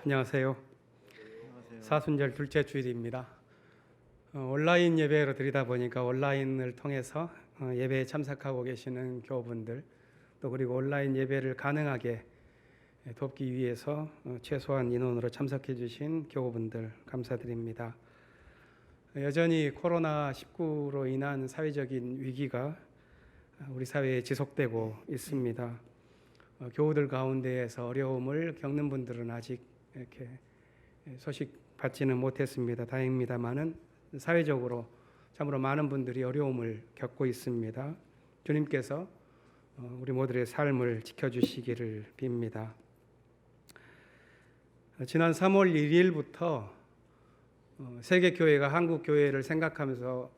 안녕하세요. 안녕하세요. 사순절 둘째 주일입니다. 온라인 예배로 드리다 보니까 온라인을 통해서 예배에 참석하고 계시는 교우분들, 또 그리고 온라인 예배를 가능하게 돕기 위해서 최소한 인원으로 참석해 주신 교우분들 감사드립니다. 여전히 코로나19로 인한 사회적인 위기가 우리 사회에 지속되고 있습니다. 교우들 가운데에서 어려움을 겪는 분들은 아직 이렇게 소식 받지는 못했습니다. 다행입니다만은 사회적으로 참으로 많은 분들이 어려움을 겪고 있습니다. 주님께서 우리 모두의 삶을 지켜주시기를 빕니다. 지난 3월 1일부터 세계교회가 한국교회를 생각하면서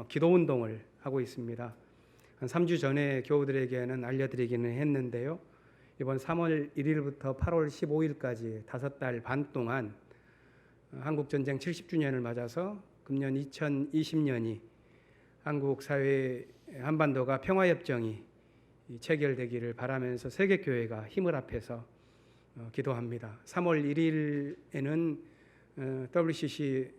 기도운동을 하고 있습니다. 한 3주 전에 교우들에게는 알려드리기는 했는데요. 이번 3월 1일부터 8월 15일까지 5달 반 동안 한국전쟁 70주년을 맞아서 금년 2020년이 한국 사회 한반도가 평화협정이 체결되기를 바라면서 세계교회가 힘을 합해서 기도합니다. 3월 1일에는 WCC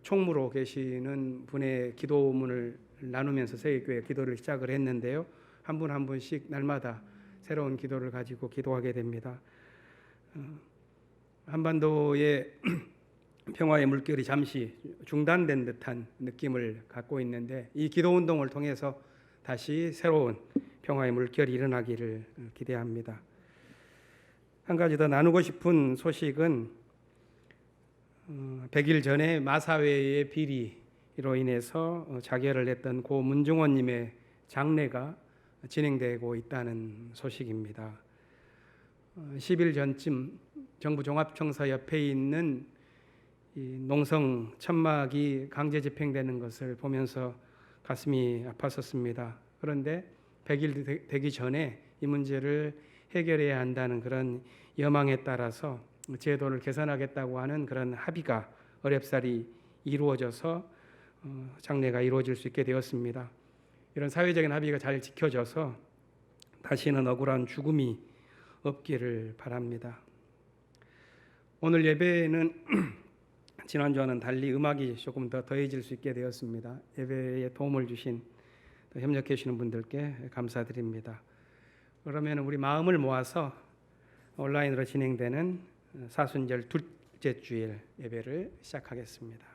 총무로 계시는 분의 기도문을 나누면서 세계교회 기도를 시작을 했는데요. 한 분 한 분씩 날마다 새로운 기도를 가지고 기도하게 됩니다. 한반도의 평화의 물결이 잠시 중단된 듯한 느낌을 갖고 있는데 이 기도운동을 통해서 다시 새로운 평화의 물결이 일어나기를 기대합니다. 한 가지 더 나누고 싶은 소식은 100일 전에 마사회의 비리로 인해서 자결을 했던 고 문중원님의 장례가 진행되고 있다는 소식입니다. 10일 전쯤 정부 종합청사 옆에 있는 이 농성 천막이 강제 집행되는 것을 보면서 가슴이 아팠었습니다. 그런데 100일 되기 전에 이 문제를 해결해야 한다는 그런 여망에 따라서 제도를 개선하겠다고 하는 그런 합의가 어렵사리 이루어져서 장례가 이루어질 수 있게 되었습니다. 이런 사회적인 합의가 잘 지켜져서 다시는 억울한 죽음이 없기를 바랍니다. 오늘 예배는 지난주와는 달리 음악이 조금 더 더해질 수 있게 되었습니다. 예배에 도움을 주신 협력해 주시는 분들께 감사드립니다. 그러면 우리 마음을 모아서 온라인으로 진행되는 사순절 둘째 주일 예배를 시작하겠습니다.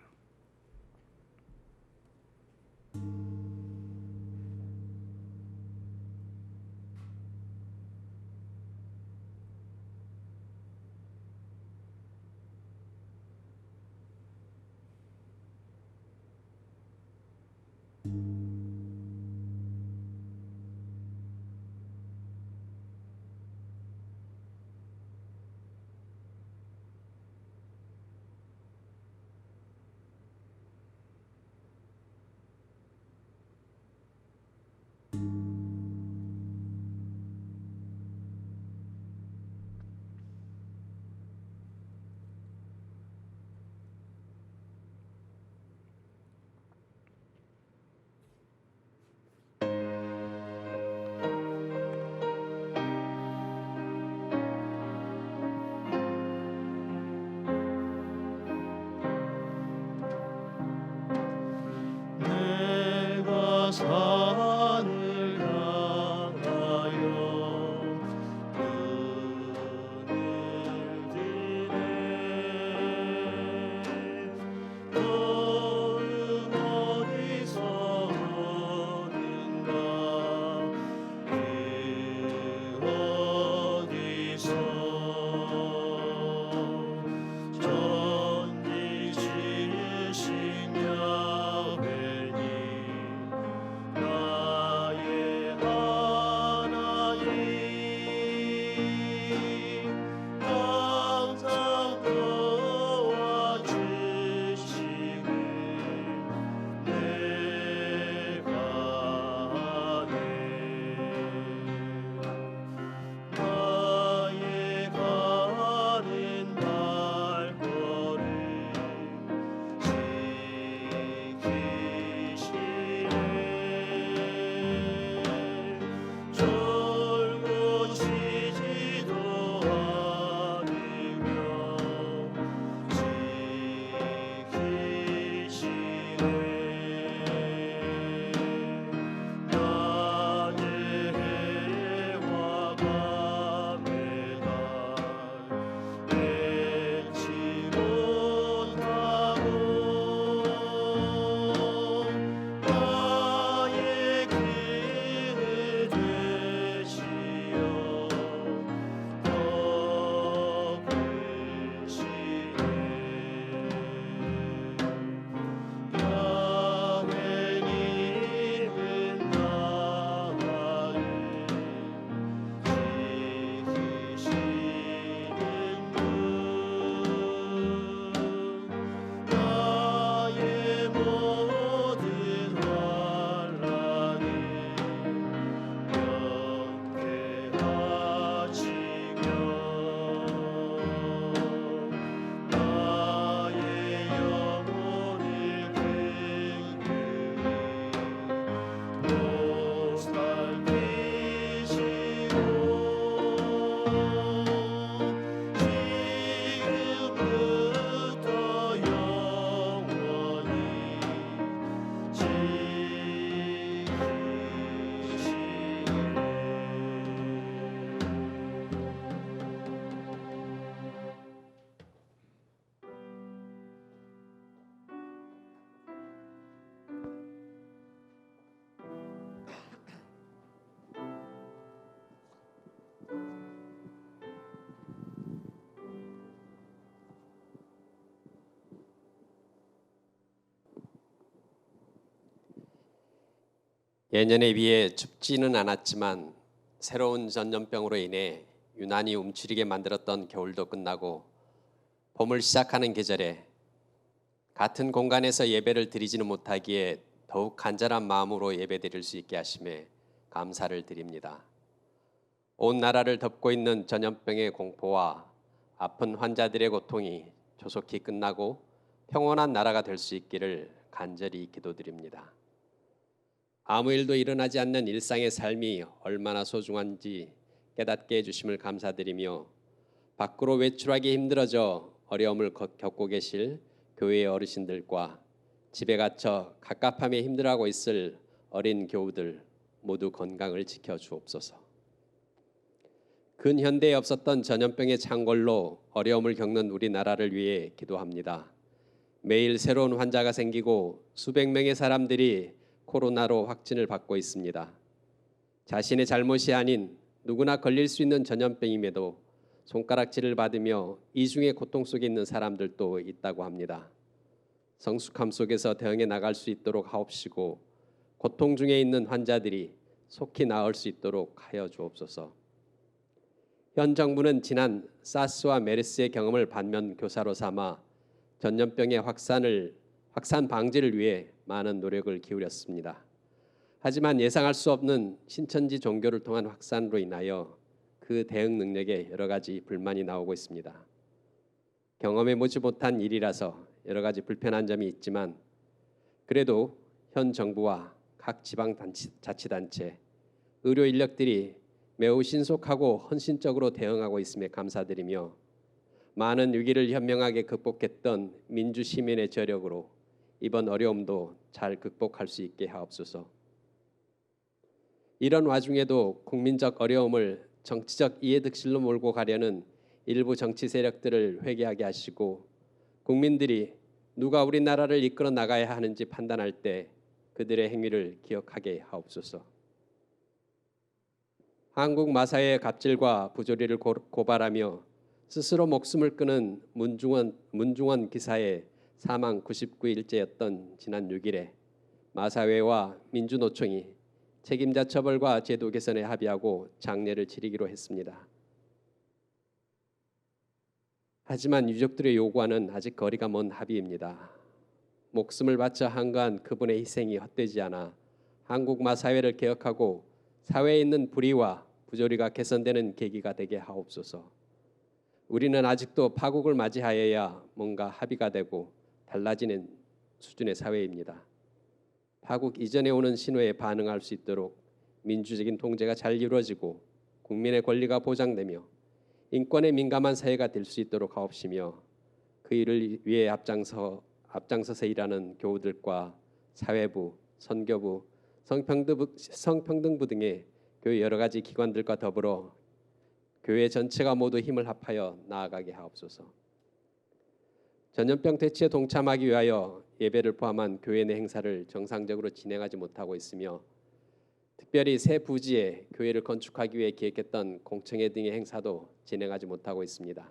예년에 비해 춥지는 않았지만 새로운 전염병으로 인해 유난히 움츠리게 만들었던 겨울도 끝나고 봄을 시작하는 계절에 같은 공간에서 예배를 드리지는 못하기에 더욱 간절한 마음으로 예배드릴 수 있게 하심에 감사를 드립니다. 온 나라를 덮고 있는 전염병의 공포와 아픈 환자들의 고통이 조속히 끝나고 평온한 나라가 될 수 있기를 간절히 기도드립니다. 아무 일도 일어나지 않는 일상의 삶이 얼마나 소중한지 깨닫게 해주심을 감사드리며 밖으로 외출하기 힘들어져 어려움을 겪고 계실 교회의 어르신들과 집에 갇혀 갑갑함에 힘들어하고 있을 어린 교우들 모두 건강을 지켜주옵소서. 근현대에 없었던 전염병의 창궐로 어려움을 겪는 우리나라를 위해 기도합니다. 매일 새로운 환자가 생기고 수백 명의 사람들이 코로나로 확진을 받고 있습니다. 자신의 잘못이 아닌 누구나 걸릴 수 있는 전염병임에도 손가락질을 받으며 이중의 고통 속에 있는 사람들도 있다고 합니다. 성숙함 속에서 대응해 나갈 수 있도록 하옵시고 고통 중에 있는 환자들이 속히 나을 수 있도록 하여 주옵소서. 현 정부는 지난 사스와 메르스의 경험을 반면교사로 삼아 전염병의 확산 방지를 위해 많은 노력을 기울였습니다. 하지만 예상할 수 없는 신천지 종교를 통한 확산으로 인하여 그 대응 능력에 여러 가지 불만이 나오고 있습니다. 경험해 보지 못한 일이라서 여러 가지 불편한 점이 있지만 그래도 현 정부와 각 지방자치단체, 의료 인력들이 매우 신속하고 헌신적으로 대응하고 있음에 감사드리며 많은 위기를 현명하게 극복했던 민주 시민의 저력으로 이번 어려움도 잘 극복할 수 있게 하옵소서. 이런 와중에도 국민적 어려움을 정치적 이해득실로 몰고 가려는 일부 정치 세력들을 회개하게 하시고 국민들이 누가 우리나라를 이끌어 나가야 하는지 판단할 때 그들의 행위를 기억하게 하옵소서. 한국 마사회의 갑질과 부조리를 고발하며 스스로 목숨을 끊은 문중원 기사의 사망 99일째였던 지난 6일에 마사회와 민주노총이 책임자 처벌과 제도 개선에 합의하고 장례를 치르기로 했습니다. 하지만 유족들의 요구와는 아직 거리가 먼 합의입니다. 목숨을 바쳐 한가한 그분의 희생이 헛되지 않아 한국 마사회를 개혁하고 사회에 있는 불의와 부조리가 개선되는 계기가 되게 하옵소서. 우리는 아직도 파국을 맞이하여야 뭔가 합의가 되고 달라지는 수준의 사회입니다. 파국 이전에 오는 신호에 반응할 수 있도록 민주적인 통제가 잘 이루어지고 국민의 권리가 보장되며 인권에 민감한 사회가 될 수 있도록 하옵시며 그 일을 위해 앞장서서 일하는 교우들과 사회부, 선교부, 성평등부 등의 교회 여러 가지 기관들과 더불어 교회 전체가 모두 힘을 합하여 나아가게 하옵소서. 전염병 퇴치에 동참하기 위하여 예배를 포함한 교회 내 행사를 정상적으로 진행하지 못하고 있으며 특별히 새 부지에 교회를 건축하기 위해 기획했던 공청회 등의 행사도 진행하지 못하고 있습니다.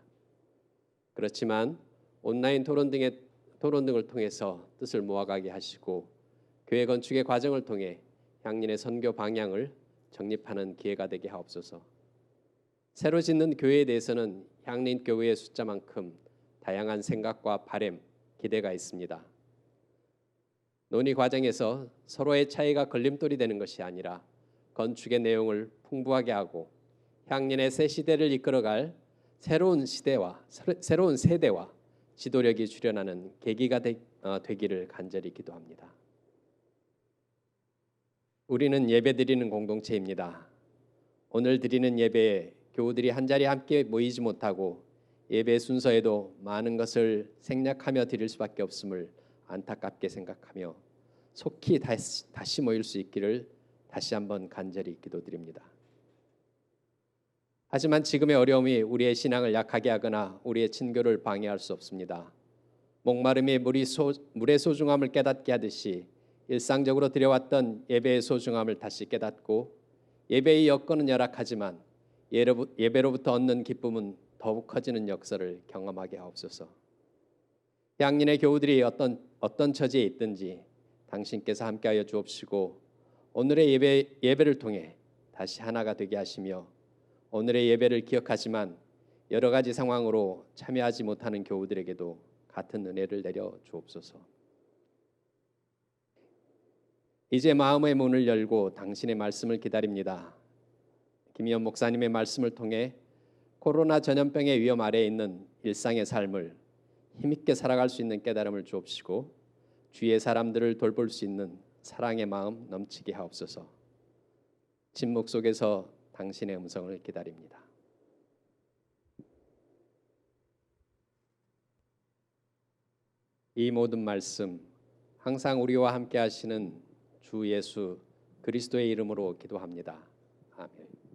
그렇지만 온라인 토론 등을 통해서 뜻을 모아가게 하시고 교회 건축의 과정을 통해 향린의 선교 방향을 정립하는 기회가 되게 하옵소서. 새로 짓는 교회에 대해서는 향린 교회의 숫자만큼 다양한 생각과 바람, 기대가 있습니다. 논의 과정에서 서로의 차이가 걸림돌이 되는 것이 아니라 건축의 내용을 풍부하게 하고 향린의 새 시대를 이끌어갈 새로운 세대와 지도력이 출현하는 계기가 되기를 간절히 기도합니다. 우리는 예배드리는 공동체입니다. 오늘 드리는 예배에 교우들이 한자리 함께 모이지 못하고 예배 순서에도 많은 것을 생략하며 드릴 수밖에 없음을 안타깝게 생각하며 속히 다시 모일 수 있기를 다시 한번 간절히 기도드립니다. 하지만 지금의 어려움이 우리의 신앙을 약하게 하거나 우리의 친교를 방해할 수 없습니다. 목마름이 물의 소중함을 깨닫게 하듯이 일상적으로 드려왔던 예배의 소중함을 다시 깨닫고 예배의 여건은 열악하지만 예배로부터 얻는 기쁨은 더욱 커지는 역사를 경험하게 하옵소서. 향린의 교우들이 어떤 처지에 있든지 당신께서 함께하여 주옵시고 오늘의 예배를 통해 다시 하나가 되게 하시며 오늘의 예배를 기억하지만 여러 가지 상황으로 참여하지 못하는 교우들에게도 같은 은혜를 내려 주옵소서. 이제 마음의 문을 열고 당신의 말씀을 기다립니다. 김희연 목사님의 말씀을 통해 코로나 전염병의 위험 아래에 있는 일상의 삶을 힘있게 살아갈 수 있는 깨달음을 주옵시고 주위의 사람들을 돌볼 수 있는 사랑의 마음 넘치게 하옵소서. 침묵 속에서 당신의 음성을 기다립니다. 이 모든 말씀 항상 우리와 함께 하시는 주 예수 그리스도의 이름으로 기도합니다. 아멘.